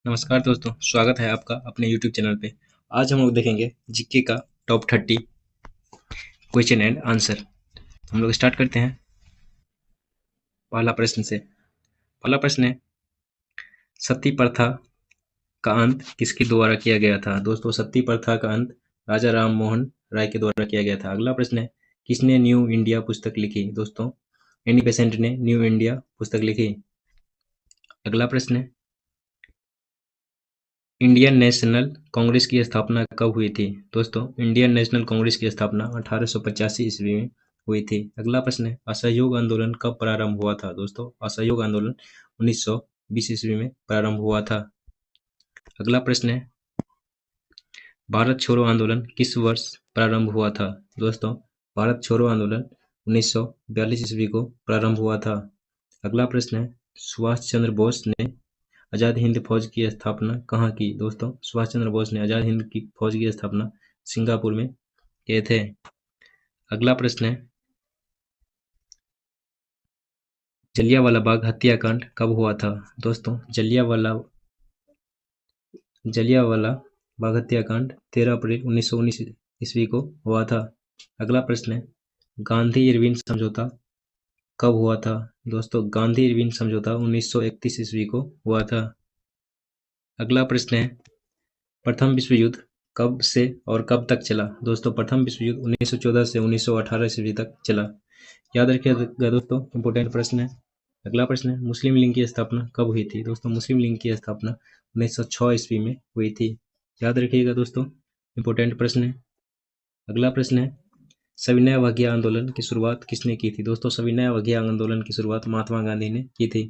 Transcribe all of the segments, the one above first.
नमस्कार दोस्तों, स्वागत है आपका अपने YouTube चैनल पे। आज हम लोग देखेंगे जीके का टॉप 30 क्वेश्चन एंड आंसर। हम लोग स्टार्ट करते हैं पहला प्रश्न से। पहला प्रश्न है, सती प्रथा का अंत किसके द्वारा किया गया था? दोस्तों, सती प्रथा का अंत राजा राम मोहन राय के द्वारा किया गया था। अगला प्रश्न है, किसने न्यू इंडिया पुस्तक लिखी? दोस्तों, एनी बेसेंट ने न्यू इंडिया पुस्तक लिखी। अगला प्रश्न है, इंडियन नेशनल कांग्रेस की स्थापना कब हुई थी? दोस्तों, इंडियन नेशनल कांग्रेस की स्थापना 1885 ईस्वी में हुई थी। अगला प्रश्न है, असहयोग आंदोलन कब प्रारंभ हुआ था? दोस्तों, असहयोग आंदोलन 1920 ईस्वी में प्रारंभ हुआ था। अगला प्रश्न है, भारत छोड़ो आंदोलन किस वर्ष प्रारंभ हुआ था? दोस्तों, भारत छोड़ो आंदोलन 1942 ईस्वी को प्रारंभ हुआ था। अगला प्रश्न है, सुभाष चंद्र बोस ने आज़ाद हिंद फौज की स्थापना कहाँ की? दोस्तों, सुभाष चंद्र बोस ने आज़ाद हिंद की फौज की स्थापना सिंगापुर में किए थे। अगला प्रश्न है, जलियांवाला बाग हत्याकांड कब हुआ था? दोस्तों, जलियांवाला बाग हत्याकांड 13 अप्रैल 1919 ईस्वी को हुआ था। अगला प्रश्न है, गांधी इरविन समझौता कब हुआ था? दोस्तों, गांधी इरविन समझौता 1931 ईस्वी को हुआ था। अगला प्रश्न है, प्रथम विश्व युद्ध कब से और कब तक चला? दोस्तों, प्रथम विश्व युद्ध 1914 से 1918 ईस्वी तक चला। याद रखिएगा दोस्तों, इंपॉर्टेंट प्रश्न है। अगला प्रश्न है, मुस्लिम लीग की स्थापना कब हुई थी? दोस्तों, मुस्लिम लीग की स्थापना 1906 ईस्वी में हुई थी। याद रखिएगा दोस्तों, इंपॉर्टेंट प्रश्न है। अगला प्रश्न है, सविनय अवज्ञा आंदोलन की शुरुआत किसने की थी? दोस्तों, सविनय अवज्ञा आंदोलन की शुरुआत महात्मा गांधी ने की थी।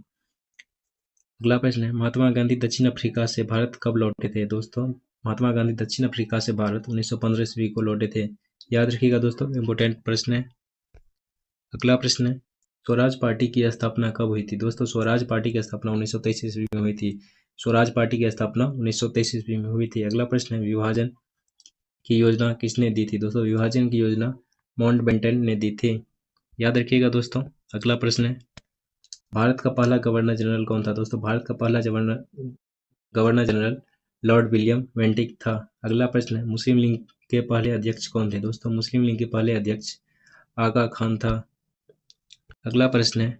अगला प्रश्न है, महात्मा गांधी दक्षिण अफ्रीका से भारत कब लौटे थे? दोस्तों, महात्मा गांधी दक्षिण अफ्रीका से भारत 1915 ईस्वी को लौटे थे। याद रखिएगा दोस्तों, इंपॉर्टेंट प्रश्न है। अगला प्रश्न है, स्वराज पार्टी की स्थापना कब हुई थी? दोस्तों, स्वराज पार्टी की स्थापना 1923 ईस्वी में हुई थी। स्वराज पार्टी की स्थापना 1923 ईस्वी में हुई थी। अगला प्रश्न है, विभाजन की योजना किसने दी थी? दोस्तों, विभाजन की योजना माउंटबेटन ने दी थी। याद रखिएगा दोस्तों। अगला प्रश्न है, भारत का पहला गवर्नर जनरल कौन था? दोस्तों, भारत का पहला governor general Lord William Bentinck था। अगला प्रश्न है, मुस्लिम लीग के पहले अध्यक्ष कौन थे? दोस्तों, मुस्लिम लीग के पहले अध्यक्ष आगा खान था। अगला प्रश्न है,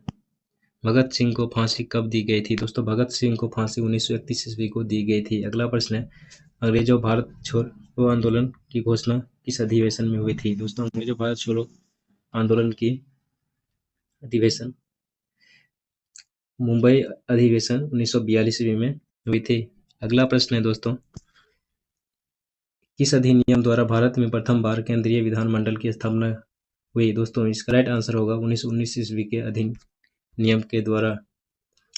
भगत सिंह को फांसी कब दी गई थी? दोस्तों, भगत सिंह को फांसी 1931 ईस्वी को दी गई थी। अगला प्रश्न है, अंग्रेजों भारत छोड़ो आंदोलन की घोषणा किस अधिवेशन में हुई थी? दोस्तों, अंग्रेजों भारत छोड़ो आंदोलन की अधिवेशन मुंबई अधिवेशन 1942 ईस्वी में हुई थी। अगला प्रश्न है दोस्तों, किस अधिनियम द्वारा भारत में प्रथम बार केंद्रीय विधानमंडल की स्थापना हुई? दोस्तों, इसका राइट आंसर होगा 1919 ईस्वी के अधिनियम के द्वारा।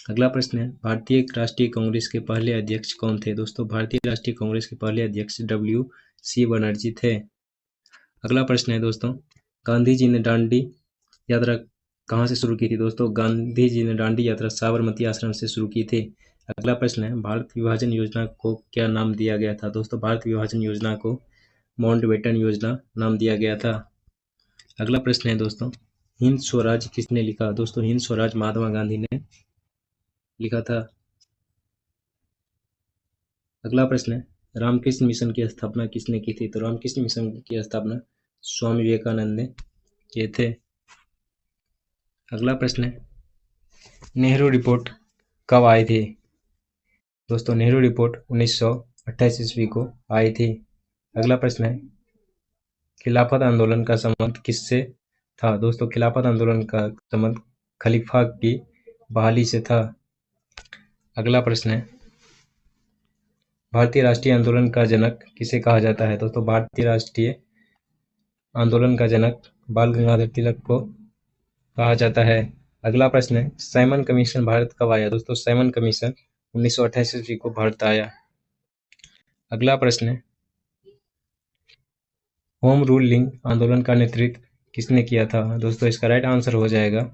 अगला प्रश्न है, भारतीय राष्ट्रीय कांग्रेस के पहले अध्यक्ष कौन थे? दोस्तों, भारतीय राष्ट्रीय कांग्रेस के पहले अध्यक्ष WC बनर्जी थे। अगला प्रश्न है दोस्तों, गांधी जी ने दांडी यात्रा कहाँ से शुरू की थी? दोस्तों, गांधी जी ने दांडी यात्रा साबरमती आश्रम से शुरू की थी। अगला प्रश्न है, भारत विभाजन योजना को क्या नाम दिया गया था? दोस्तों, भारत विभाजन योजना को माउंटबेटन योजना नाम दिया गया था। अगला प्रश्न है दोस्तों, हिंद स्वराज किसने लिखा? दोस्तों, हिंद स्वराज महात्मा गांधी ने लिखा था। अगला प्रश्न है, रामकृष्ण मिशन की स्थापना किसने की थी? तो रामकृष्ण मिशन की स्थापना स्वामी विवेकानंद ने किए थे। अगला प्रश्न है, नेहरू रिपोर्ट कब आई थी? दोस्तों, नेहरू रिपोर्ट 1928 ईस्वी को आई थी। अगला प्रश्न है, खिलाफत आंदोलन का संबंध किससे था? दोस्तों, खिलाफत आंदोलन का संबंध खलीफा की बहाली से था। अगला प्रश्न है, भारतीय राष्ट्रीय आंदोलन का जनक किसे कहा जाता है? दोस्तों, भारतीय राष्ट्रीय आंदोलन का जनक बाल गंगाधर तिलक को कहा जाता है। अगला प्रश्न है, साइमन कमीशन भारत कब आया? दोस्तों, साइमन कमीशन 1928 ईस्वी को भारत आया। अगला प्रश्न है, होम रूलिंग आंदोलन का नेतृत्व किसने किया था? दोस्तों, इसका राइट आंसर हो जाएगा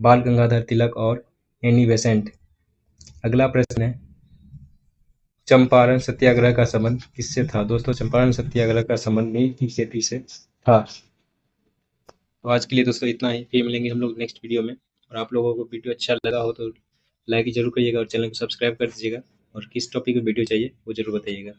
बाल गंगाधर तिलक और एनी बेसेंट। अगला प्रश्न है, चंपारण सत्याग्रह का संबंध किससे था? दोस्तों, चंपारण सत्याग्रह का संबंध नीति सेठी से था। तो आज के लिए दोस्तों इतना ही, फिर मिलेंगे हम लोग नेक्स्ट वीडियो में। और आप लोगों को वीडियो अच्छा लगा हो तो लाइक जरूर करिएगा और चैनल को सब्सक्राइब कर दीजिएगा। और किस टॉपिक पे वीडियो चाहिए वो ज़रूर बताइएगा।